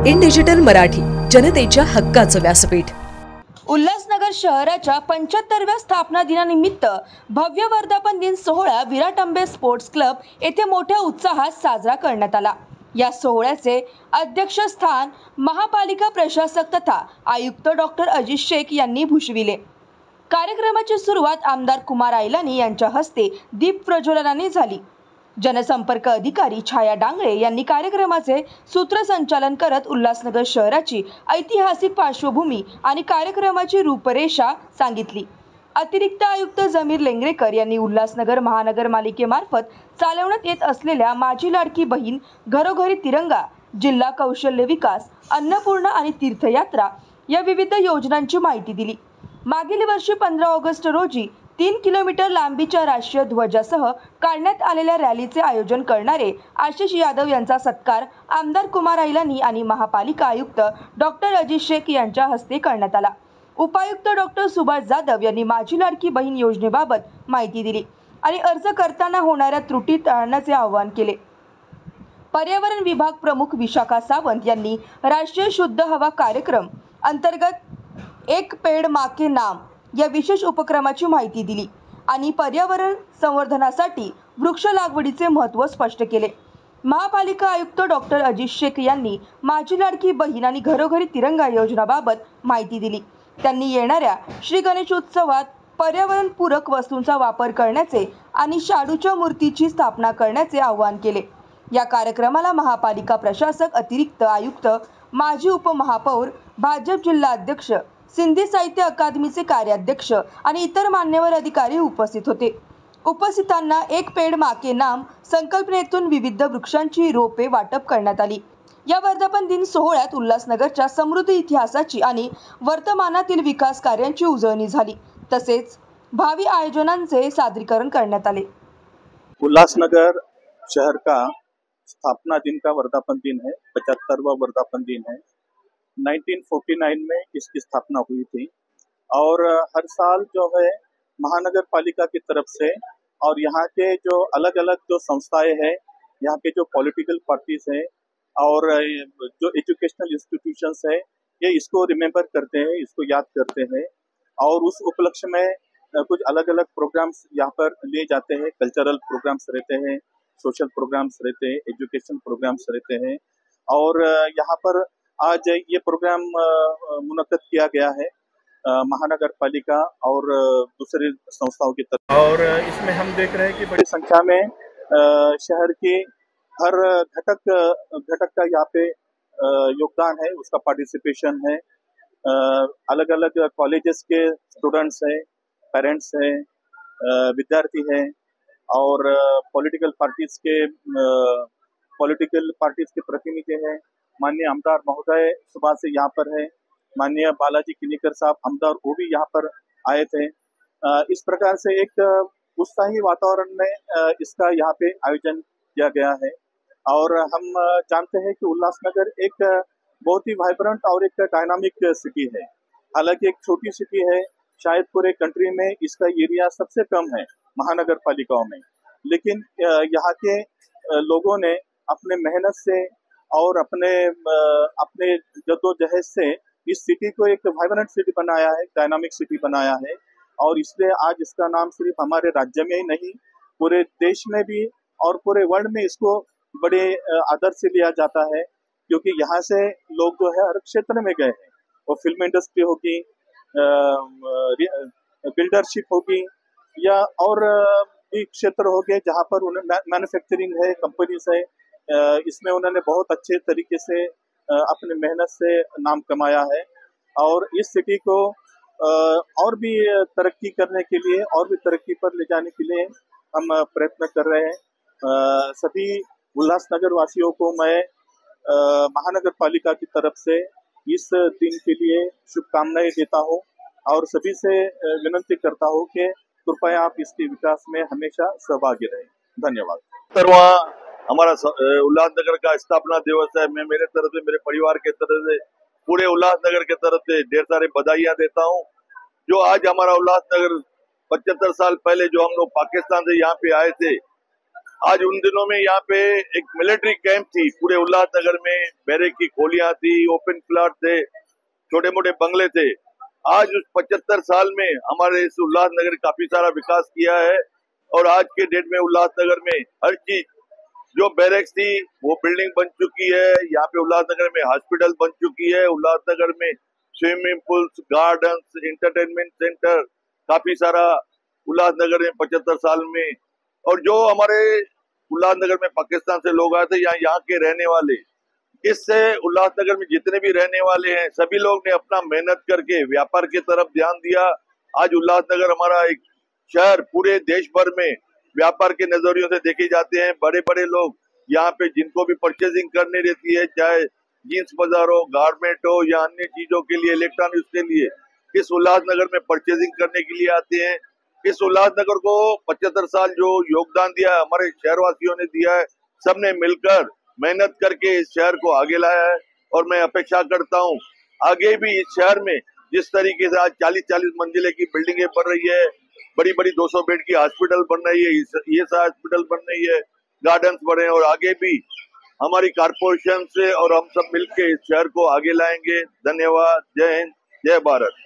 इन digital Marathi, जनतेच्या हक्काचं व्यासपीठ। उल्हासनगर शहराच्या 75व्या स्थापना दिनानिमित्त भव्य वर्धापन दिन सोहळा विराट आंबे स्पोर्ट्स क्लब येथे मोठ्या उत्साहात साजरा करण्यात आला। या सोहळ्याचे अध्यक्षस्थान महापालिका प्रशासक तथा आयुक्त डॉक्टर अजित शेख यांनी भूषविले। कार्यक्रमाची सुरुवात आमदार कुमार आयलानी यांच्या हस्ते दीप प्रज्वलनाने झाली। जनसंपर्क अधिकारी छाया डांगळे यांनी कार्यक्रमाचे सूत्रसंचालन करत उल्हासनगर शहराची ऐतिहासिक पार्श्वभूमी आणि कार्यक्रमाची रूपरेषा सांगितली। अतिरिक्त आयुक्त जमीर लेंगरेकर यांनी उल्हासनगर महानगरपालिकेमार्फत चालवण्यात येत असलेल्या माझी लाडकी बहीण, घरोघरी तिरंगा, जिल्हा कौशल्य विकास, अन्नपूर्णा आणि तीर्थयात्रा या विविध योजनांची माहिती दिली। मागील वर्षी 15 ऑगस्ट रोजी 3 किलोमीटर लांबीच्या राष्ट्रीय ध्वजासह काढण्यात आलेल्या रॅलीचे आयोजन करणारे आशिष यादव यांचा सत्कार आमदार कुमार आयलानी आणि महापालिका आयुक्त डॉक्टर अजित शेख यांच्या हस्ते करण्यात आला। उपायुक्त डॉक्टर सुभाष जाधव यांनी माझी लाडकी बहीण योजनेबाबत माहिती दिली आणि अर्ज करताना होणाऱ्या त्रुटी टाळण्याचे आवाहन केले। पर्यावरण विभाग प्रमुख विशाखा सावंत यांनी राष्ट्रीय शुद्ध हवा कार्यक्रम अंतर्गत एक पेड़ माँ के नाम या विशेष उपक्रमाची माहिती दिली आणि पर्यावरण संवर्धनासाठी वृक्ष लागवडीचे महत्त्व स्पष्ट केले। महापालिका आयुक्त डॉक्टर अजित शेख यांनी माझी लाडकी बहीण आणि घरोघरी तिरंगा योजनाबाबत माहिती दिली। त्यांनी येणाऱ्या श्री गणेशोत्सवात पर्यावरणपूरक वस्तूंचा वापर करण्याचे आणि शाडूच्या मूर्तीची स्थापना करण्याचे आवाहन केले। या कार्यक्रमाला महापालिका प्रशासक, अतिरिक्त आयुक्त, माजी उपमहापौर, भाजप जिल्हा अध्यक्ष, सिंधी साहित्य अकादमीचे कार्याध्यक्ष आणि इतर मान्यवर अधिकारी उपस्थित होते। उपस्थितांना एक पेड़ माँ के नाम संकल्पनेतून विविध वृक्षांची रोपे वाटप करण्यात आली। या वर्धापन दिन सोहळ्यात उल्हासनगरच्या समृद्ध इतिहासाची आणि वर्तमानातील विकास कार्यांची उजळणी झाली, तसेच भावी आयोजनांचे सादरीकरण करण्यात आले। उल्लासनगर शहर का स्थापना दिन का वर्धापन दिन है, 75वां वर्धापन दिन है। 1949 में इसकी स्थापना हुई थी और हर साल जो है महानगर पालिका की तरफ से और यहाँ के जो अलग अलग जो संस्थाएं हैं, यहाँ के जो पॉलिटिकल पार्टीज हैं और जो एजुकेशनल इंस्टीट्यूशंस है, ये इसको रिमेम्बर करते हैं, इसको याद करते हैं और उस उपलक्ष्य में कुछ अलग अलग प्रोग्राम्स यहाँ पर लिए जाते हैं। कल्चरल प्रोग्राम्स रहते हैं, सोशल प्रोग्राम्स रहते हैं, एजुकेशन प्रोग्राम्स रहते हैं और यहाँ पर आज ये प्रोग्राम मुनक्कद किया गया है महानगर पालिका और दूसरी संस्थाओं की तरफ। और इसमें हम देख रहे हैं कि बड़ी संख्या में शहर की हर घटक का यहाँ पे योगदान है, उसका पार्टिसिपेशन है। अलग अलग कॉलेजेस के स्टूडेंट्स हैं, पेरेंट्स हैं, विद्यार्थी हैं और पॉलिटिकल पार्टीज के प्रतिनिधि हैं। माननीय आमदार महोदय सुबह से यहाँ पर है, माननीय बालाजी किनीकर साहब आमदार वो भी यहाँ पर आए थे। इस प्रकार से एक उत्साही वातावरण में इसका यहाँ पे आयोजन किया गया है और हम जानते हैं कि उल्लासनगर एक बहुत ही वाइब्रेंट और एक डायनामिक सिटी है। हालांकि एक छोटी सिटी है, शायद पूरे कंट्री में इसका एरिया सबसे कम है महानगर पालिकाओं में, लेकिन यहाँ के लोगों ने अपने मेहनत से और अपने जद्दोजहद से इस सिटी को एक वाइब्रेंट सिटी बनाया है, डायनामिक सिटी बनाया है और इसलिए आज इसका नाम सिर्फ हमारे राज्य में ही नहीं, पूरे देश में भी और पूरे वर्ल्ड में इसको बड़े आदर से लिया जाता है, क्योंकि यहाँ से लोग जो है हर क्षेत्र में गए हैं। वो फिल्म इंडस्ट्री होगी, बिल्डरशिप होगी या और भी क्षेत्र हो गए जहाँ पर उन्हें मैन्युफैक्चरिंग है, कंपनीज है, इसमें उन्होंने बहुत अच्छे तरीके से अपने मेहनत से नाम कमाया है और इस सिटी को और भी तरक्की करने के लिए और भी तरक्की पर ले जाने के लिए हम प्रयत्न कर रहे हैं। सभी उल्लासनगर वासियों को मैं महानगर पालिका की तरफ से इस दिन के लिए शुभकामनाएं देता हूं और सभी से विनती करता हूं कि कृपया आप इसके विकास में हमेशा सहभागी रहें। धन्यवाद। तरवा हमारा उल्लासनगर का स्थापना दिवस है। मैं मेरे तरफ से, मेरे परिवार के तरफ से, पूरे उल्लासनगर के तरफ से ढेर सारे बधाइयां देता हूं। जो आज हमारा उल्लासनगर 75 साल पहले जो हम लोग पाकिस्तान से यहाँ पे आए थे, आज उन दिनों में यहाँ पे एक मिलिट्री कैंप थी पूरे उल्लासनगर में, बैरक की खोलियां थी, ओपन प्लॉट थे, छोटे मोटे बंगले थे। आज उस 75 साल में हमारे इस उल्लासनगर काफी सारा विकास किया है और आज के डेट में उल्लासनगर में हर चीज, जो बैरक्स थी वो बिल्डिंग बन चुकी है। यहाँ पे उल्लासनगर में हॉस्पिटल बन चुकी है, उल्लासनगर में swimming pools, gardens, entertainment centre, काफी सारा उल्लासनगर में 75 साल में। और जो हमारे उल्लासनगर में पाकिस्तान से लोग आए थे, यहाँ के रहने वाले, इससे उल्लासनगर में जितने भी रहने वाले हैं सभी लोग ने अपना मेहनत करके व्यापार की तरफ ध्यान दिया। आज उल्लासनगर हमारा एक शहर पूरे देश भर में व्यापार के नजरियों से देखे जाते हैं। बड़े बड़े लोग यहाँ पे जिनको भी परचेजिंग करनी रहती है, चाहे जींस बाजार हो, गारमेंट हो या अन्य चीजों के लिए, इलेक्ट्रॉनिक्स के लिए, इस उल्लासनगर में परचेजिंग करने के लिए आते हैं। इस उल्लासनगर को 75 साल जो योगदान दिया है हमारे शहरवासियों ने दिया है, सबने मिलकर मेहनत करके इस शहर को आगे लाया है। और मैं अपेक्षा करता हूँ आगे भी इस शहर में जिस तरीके से आज 40-40 मंजिले की बिल्डिंगें बन रही है, बड़ी बड़ी 200 बेड की हॉस्पिटल बन रही है, ये हॉस्पिटल बन रही है, गार्डन्स बने, और आगे भी हमारी कारपोरेशन से और हम सब मिलके इस शहर को आगे लाएंगे। धन्यवाद। जय हिंद, जय भारत।